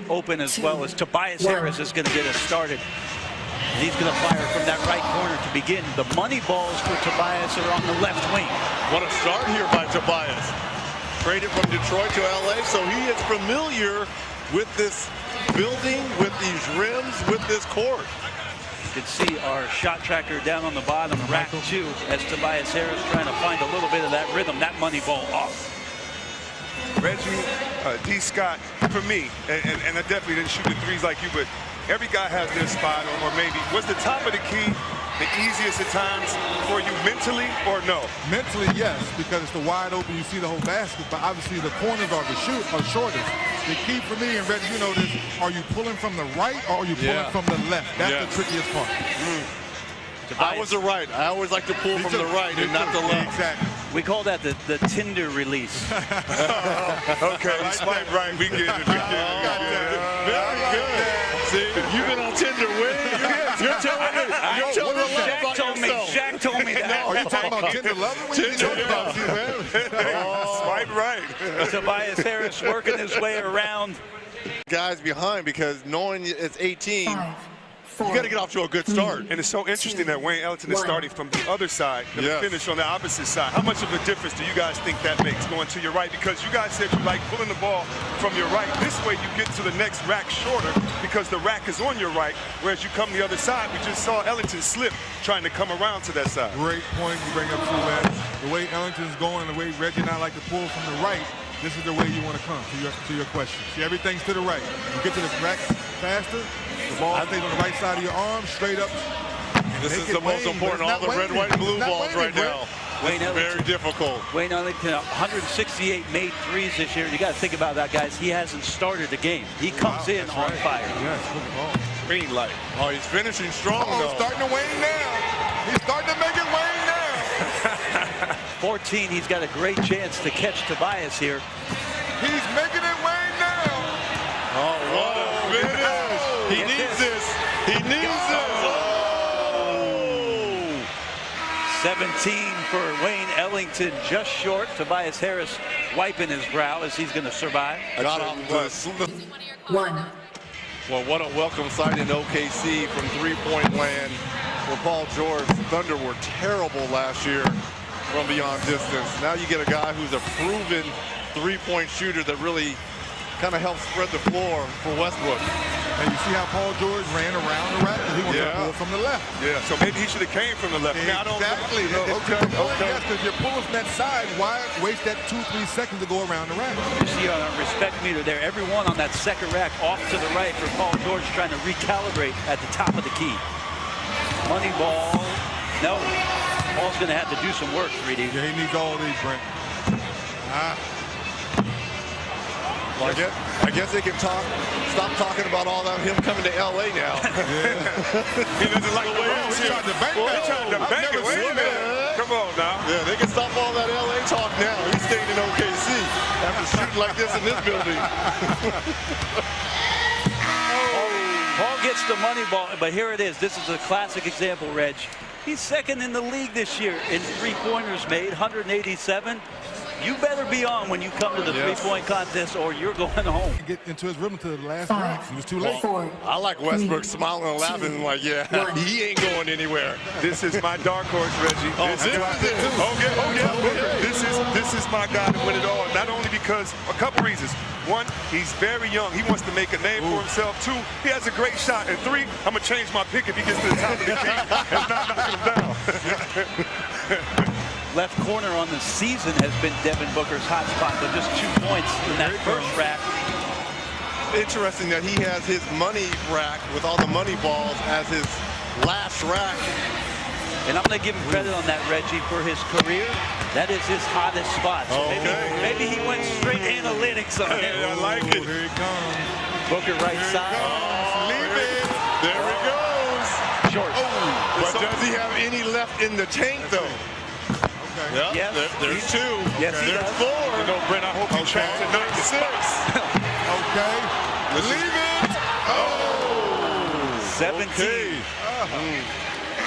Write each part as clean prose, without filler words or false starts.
open as well as Tobias Harris is going to get us started. And he's going to fire from that right corner to begin. The money balls for Tobias are on the left wing. What a start here by Tobias. Traded from Detroit to LA, so he is familiar with this building, with these rims, with this court. You can see our shot tracker down on the bottom, rack 2, as Tobias Harris trying to find a little bit of that rhythm, that money ball off. Reggie, D. Scott, for me, and I definitely didn't shoot the threes like you, but every guy has their spot, or maybe. Was the top of the key the easiest at times for you mentally, or no? Mentally, yes, because it's the wide open, you see the whole basket, but obviously the corners are shortest. The key for me, and Reggie, you know this, are you pulling from the right or are you pulling from the left? That's the trickiest part. I was the right. I always like to pull from the right and not the left. Exactly. We call that the Tinder release. Okay, swipe right, we get it. Very good. See, you've been on Tinder way. You're telling me. You're telling me Shaq told me that. Are you talking about Tinder loving? What are you talking about, man? Swipe right. Tobias Harris working his way around. Guys behind, because knowing it's 18, you got to get off to a good start. And it's so interesting that Wayne Ellington is starting from the other side, the finish on the opposite side. How much of a difference do you guys think that makes going to your right? Because you guys said you like pulling the ball from your right. This way you get to the next rack shorter because the rack is on your right, whereas you come the other side. We just saw Ellington slip trying to come around to that side. Great point you bring up, too, man. The way Ellington's going and the way Reggie and I like to pull from the right, this is the way you want to come to your question. See, everything's to the right. You get to the rack faster, the ball stays on the right side of your arm, straight up. This is the most important. All the red, white, and blue balls right now. This is very difficult. Wayne Ellington, 168 made threes this year. You got to think about that, guys. He hasn't started the game. He comes in on fire. Yes, look at the ball. Green light. Oh, he's finishing strong, though. Starting to wane now. He's starting to make it wane now. 14, he's got a great chance to catch Tobias here. He's making it wane now. Oh, what a finish. He needs this. He needs this. Oh. 17 for Wayne Ellington, just short. Tobias Harris wiping his brow as he's going to survive. Got off One. Well, what a welcome sight in OKC from three-point land where Paul George. Thunder were terrible last year from beyond distance. Now you get a guy who's a proven three-point shooter that really kind of helps spread the floor for Westbrook. And you see how Paul George ran around the rack? He wants to pull from the left. Yeah, so maybe he should have came from the left. Exactly. Okay. Yes, because you're pulling from that side. Why waste that 2-3 seconds to go around the rack? You see on our respect meter there, everyone on that second rack off to the right for Paul George trying to recalibrate at the top of the key. Money ball. No. Paul's going to have to do some work, 3D. Yeah, he needs all these, Brent. Well, I guess they can stop talking about all that him coming to LA now. He doesn't like the way He tried to bank that. Tried to bank it. Wait a minute. Come on now. Yeah, they can stop all that LA talk now. He's staying in OKC after shooting like this in this building. Paul gets the money ball, but here it is. This is a classic example, Reg. He's second in the league this year in three-pointers made, 187. You better be on when you come to the three-point contest or you're going home. Get into his rhythm to the last round. He was too late. I like Westbrook smiling and laughing and like, yeah, he ain't going anywhere. This is my dark horse, Reggie. This is my guy to win it all. Not only because a couple reasons. One, he's very young. He wants to make a name for himself. Two, he has a great shot. And three, I'm going to change my pick if he gets to the top of the key and not knock him down. Left corner on the season has been Devin Booker's hot spot, but just 2 points in that first rack. Interesting that he has his money rack with all the money balls as his last rack. And I'm going to give him credit on that, Reggie, for his career. That is his hottest spot. So maybe he went straight analytics on it. I like it. Here he comes. Booker right side. Leave it. There he goes. Short. But does he have any left in the tank, though? Yeah, yes. There's two. Yes, there's does. four. You know, Brent, I hope you track tonight. Six. Okay. Leave it. Oh. 17.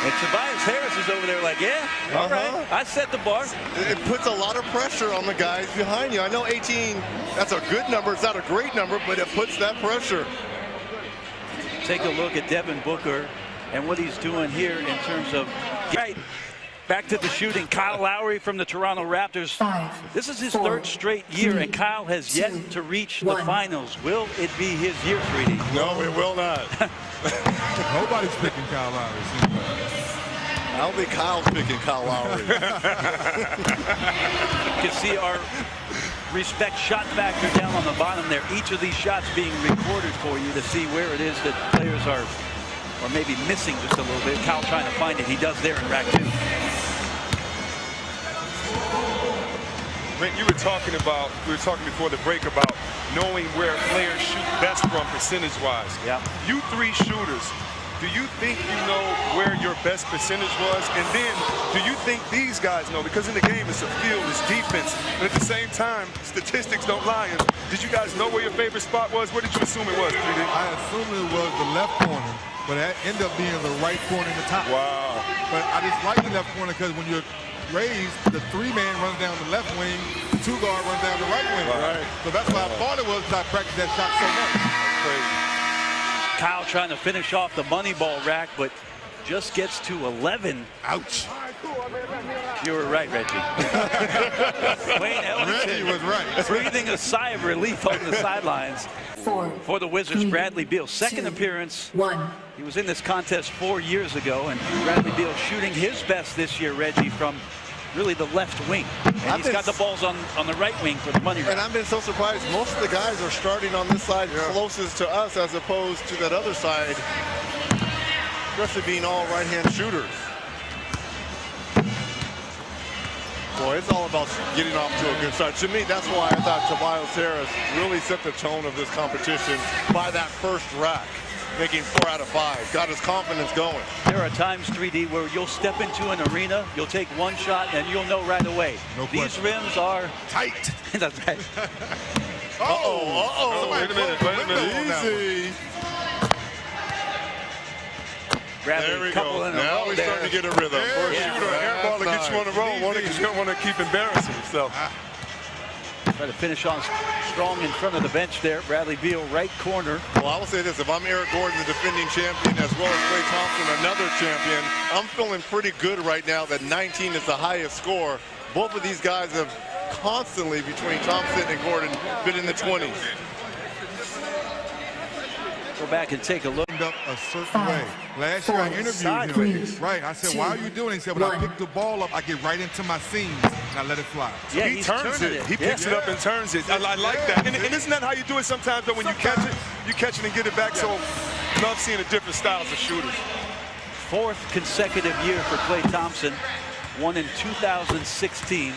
And Tobias Harris is over there like, yeah, all right, I set the bar. It puts a lot of pressure on the guys behind you. I know 18, that's a good number. It's not a great number, but it puts that pressure. Take a look at Devin Booker and what he's doing here in terms of right. Back to the shooting. Kyle Lowry from the Toronto Raptors. 5, This is his 4, third straight year, 3, and Kyle has 2, yet to reach the 1. finals. Will it be his year, 3D? No, it will not. Nobody's picking Kyle Lowry. it seems like. I don't think Kyle's picking Kyle Lowry. You can see our respect shot factor down on the bottom there. Each of these shots being recorded for you to see where it is that players are or maybe missing just a little bit. Kyle trying to find it. He does there in rack 2. Brent, we were talking before the break about knowing where players shoot best from percentage-wise. Yeah. You three shooters, do you think you know where your best percentage was? And then, do you think these guys know? Because in the game, it's a field, it's defense. But at the same time, statistics don't lie. And did you guys know where your favorite spot was? Where did you assume it was, 3D? I assumed it was the left corner, but it ended up being the right corner in the top. Wow. But I just like the left corner because when you're raised, the 3-man runs down the left wing, the 2-guard runs down the right wing. Right. So that's why I thought it was because I practiced that shot so much. Crazy. Kyle trying to finish off the money ball rack, but just gets to 11. Ouch. You were right, Reggie. Wayne Reggie Ellington was right. breathing a sigh of relief on the sidelines 4, for the Wizards. 3, Bradley Beal, second 2, appearance. 1. He was in this contest 4 years ago, and Bradley Beal shooting his best this year, Reggie, from really the left wing. And he's got the balls on the right wing for the money And round. I've been so surprised. Most of the guys are starting on this side closest to us as opposed to that other side, especially being all right-hand shooters. Boy, it's all about getting off to a good start. To me, that's why I thought Tobias Harris really set the tone of this competition by that first rack, making 4 out of 5. Got his confidence going. There are times, 3D, where you'll step into an arena, you'll take one shot, and you'll know right away. No These question. rims are Tight. That's right. Uh-oh. Wait a minute. Easy. Bradley, There we couple go. in a Now row we're there. starting to get a rhythm. For a Yeah. shooter, an air ball to get you on the roll, because you don't want to keep embarrassing yourself. Try to finish on strong in front of the bench there. Bradley Beal, right corner. Well, I will say this. If I'm Eric Gordon, the defending champion, as well as Klay Thompson, another champion, I'm feeling pretty good right now that 19 is the highest score. Both of these guys have constantly, between Thompson and Gordon, been in the 20s. Go back and take a look. Up a certain 5, way. Last year I 4, interviewed him. 3, Right. I said, 2, why are you doing it? He said, when I 1. pick the ball up, I get right into my seams and I let it fly. Yeah, He he's turns turning it. He picks it up and turns it. I like that. And isn't that how you do it sometimes? Though when you catch it and get it back. So love seeing the different styles of shooters. Fourth consecutive year for Klay Thompson. Won in 2016.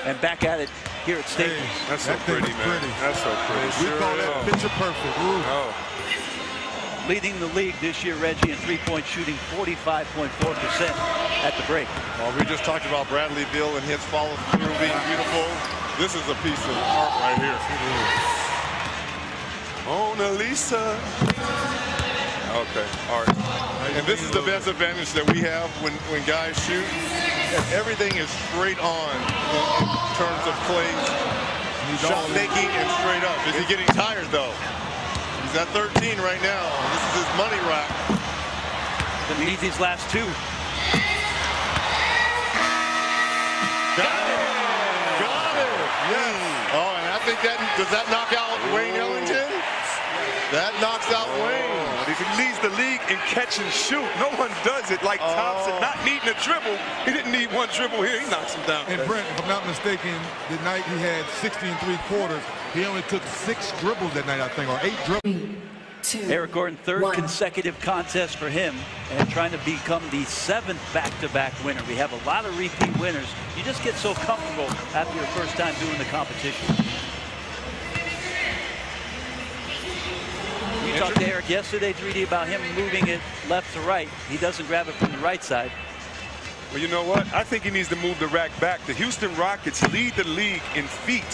And back at it here at Staples. That's so That thing pretty, is man. pretty. That's so pretty. We call that picture perfect. Ooh. Oh. Leading the league this year, Reggie, in three-point shooting, 45.4% at the break. Well, we just talked about Bradley Beal and his follow through being beautiful. This is a piece of art right here. Mona Lisa. Okay, art. And this is the best advantage that we have when guys shoot. And everything is straight on in terms of Klay's shot making and straight up. Is he getting tired though? He's at 13 right now. This is his money rack. Gonna need these last two. Got it. Got it. Yes. Oh, and I think does that knock out Wayne Ellington? That knocks out Wayne. He leads the league in catch and shoot. No one does it like Thompson, not needing a dribble. He didn't need one dribble here. He knocks him down. And Brent, if I'm not mistaken, the night he had 60 3/4, he only took 6 dribbles that night, I think, or 8 dribbles. 2, Eric Gordon, third 1. consecutive contest for him, and trying to become the 7th back-to-back winner. We have a lot of repeat winners. You just get so comfortable after your first time doing the competition. You talked to Eric yesterday, 3D, about him moving it left to right. He doesn't grab it from the right side. Well, you know what? I think he needs to move the rack back. The Houston Rockets lead the league in feet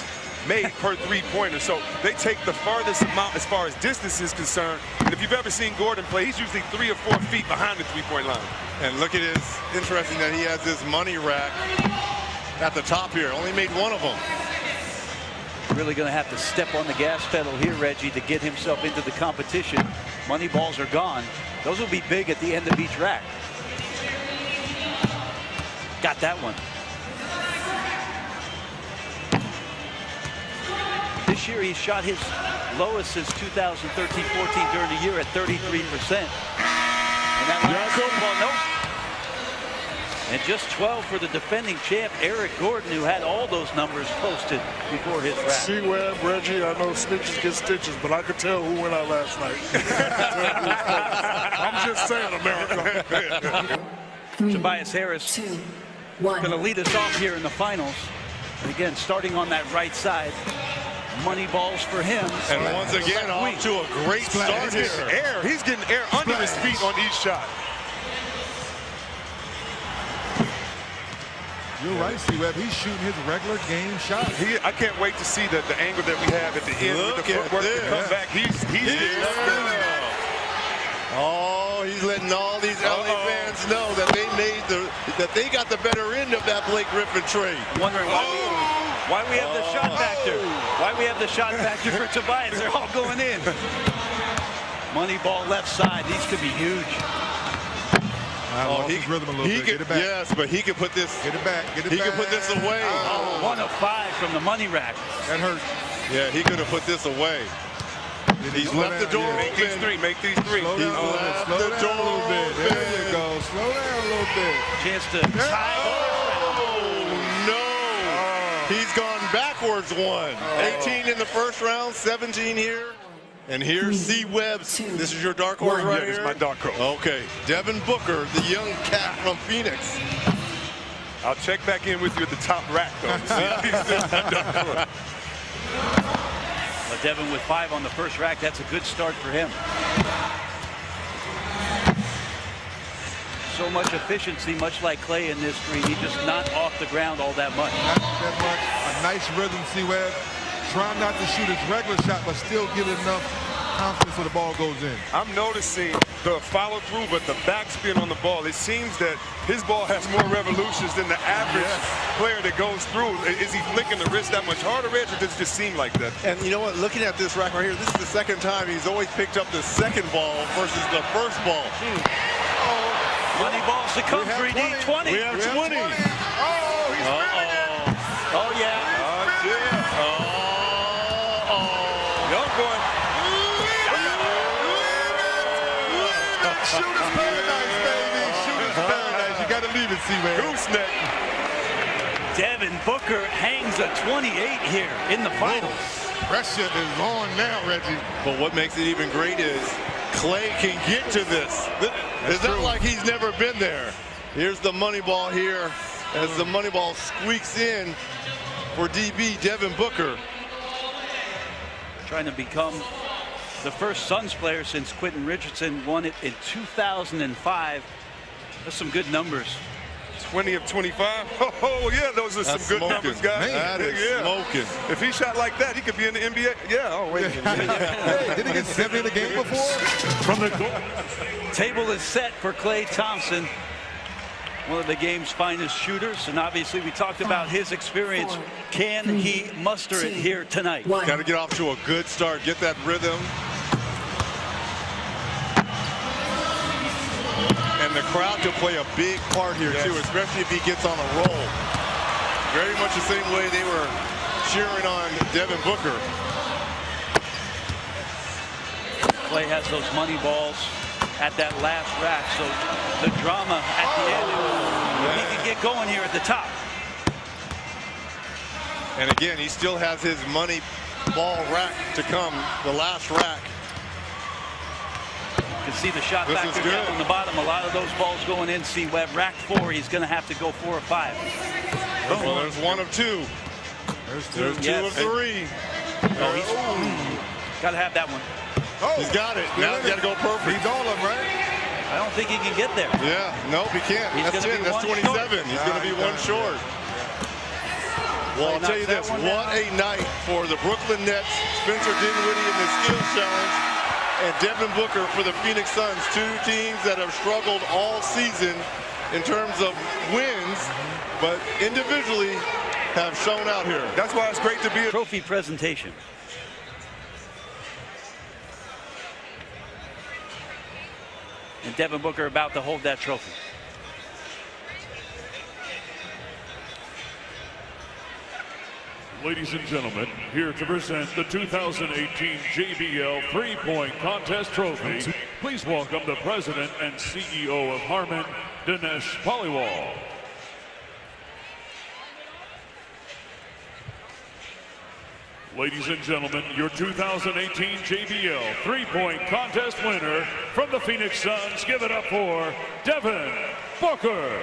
made per three-pointer. So they take the farthest amount as far as distance is concerned. And if you've ever seen Gordon play, he's usually 3 or 4 feet behind the three-point line. And look at his, interesting that he has this money rack at the top here. Only made one of them. Really going to have to step on the gas pedal here, Reggie, to get himself into the competition. Money balls are gone. Those will be big at the end of each rack. Got that one. This year he shot his lowest since 2013-14 during the year at 33%. And that last ball, nope. And just 12 for the defending champ, Eric Gordon, who had all those numbers posted before his rack. C-Web, Reggie, I know snitches get stitches, but I could tell who went out last night. I'm just saying, America. Tobias Harris going to lead us off here in the finals. And again, starting on that right side. Money balls for him. And once again, off to a great start here. He's getting air under his feet on each shot. You're right, C-Web. He's shooting his regular game shot. I can't wait to see the angle that we have at the end with the footwork to come back. He's getting up there. Oh, he's letting all these LA fans know that they got the better end of that Blake Griffin trade. Wondering why we have the shot factor. Why we have the shot factor for Tobias. They're all going in. Money ball left side. These could be huge. Lost his rhythm a little bit. Get it back. Yes, but he can put this. Get it back. Get it He back. can put this away. 1 of 5 from the money rack. That hurt. Yeah, he could have put this away. He's left the door open. Make these three. Make these three. Slow down, left slow the down door a little bit. open. There you go. Slow down a little bit. Chance to tie. Oh, no. He's gone backwards one. 18 in the first round, 17 here. And here's C-Web. This is your dark horse right here? This is my dark horse. Okay. Devin Booker, the young cat from Phoenix. I'll check back in with you at the top rack, though. To see if he's still my dark horse. Devin with 5 on the first rack. That's a good start for him. So much efficiency, much like Clay in this screen. He just not off the ground all that much. Not that much. A nice rhythm, C-Web. Trying not to shoot his regular shot, but still give it enough confidence so the ball goes in. I'm noticing the follow through, but the backspin on the ball. It seems that his ball has more revolutions than the average player that goes through. Is he flicking the wrist that much harder, Reg, or does it just seem like that? And you know what? Looking at this rack right here, this is the second time he's always picked up the second ball versus the first ball. Money balls to come, 3D 20. We have 20. Oh, he's winning it. Oh, yeah. Young boy. Shooter's paradise, baby. Shooter's paradise. You got to leave it, C-Web. Gooseneck. Devin Booker hangs a 28 here in the finals. Pressure is on now, Reggie. But what makes it even great is Clay can get to this. It's not like he's never been there. Here's the money ball here as the money ball squeaks in for DB Devin Booker. Trying to become the first Suns player since Quentin Richardson won it in 2005. That's some good numbers. 20 of 25. Oh, yeah, those are some good numbers, guys. That is smoking. If he shot like that, he could be in the NBA. Yeah, oh, wait a minute. Hey, didn't he get 70 in the game before? From the Table is set for Klay Thompson, one of the game's finest shooters, and obviously we talked about his experience. Can he muster it here tonight? Got to get off to a good start, get that rhythm. And the crowd could play a big part here too, especially if he gets on a roll. Very much the same way they were cheering on Devin Booker. Klay has those money balls at that last rack, so the drama at the end, he can get going here at the top. And again, he still has his money ball rack to come, the last rack. You can see the shot This factor is good. down on the bottom. A lot of those balls going in. C-Web, rack 4, he's going to have to go 4 or 5. Well, there's 1 of 2. There's 2 Yes. of 3. Oh, he's got to have that one. He's got it. Now he's got to go perfect. He's all of them, right? I don't think he can get there. Yeah, nope, he can't. He's That's gonna it. be That's one 27. short. He's going to be 1 short. Well, I'll tell you this. What a night for the Brooklyn Nets. Spencer Dinwiddie in the skills challenge. and Devin Booker for the Phoenix Suns, two teams that have struggled all season in terms of wins, but individually have shown out here. That's why it's great to be a Trophy presentation. And Devin Booker about to hold that trophy. Ladies and gentlemen, here to present the 2018 JBL Three-Point Contest Trophy, please welcome the President and CEO of Harman, Dinesh Paliwal. Ladies and gentlemen, your 2018 JBL Three-Point Contest winner from the Phoenix Suns, give it up for Devin Booker.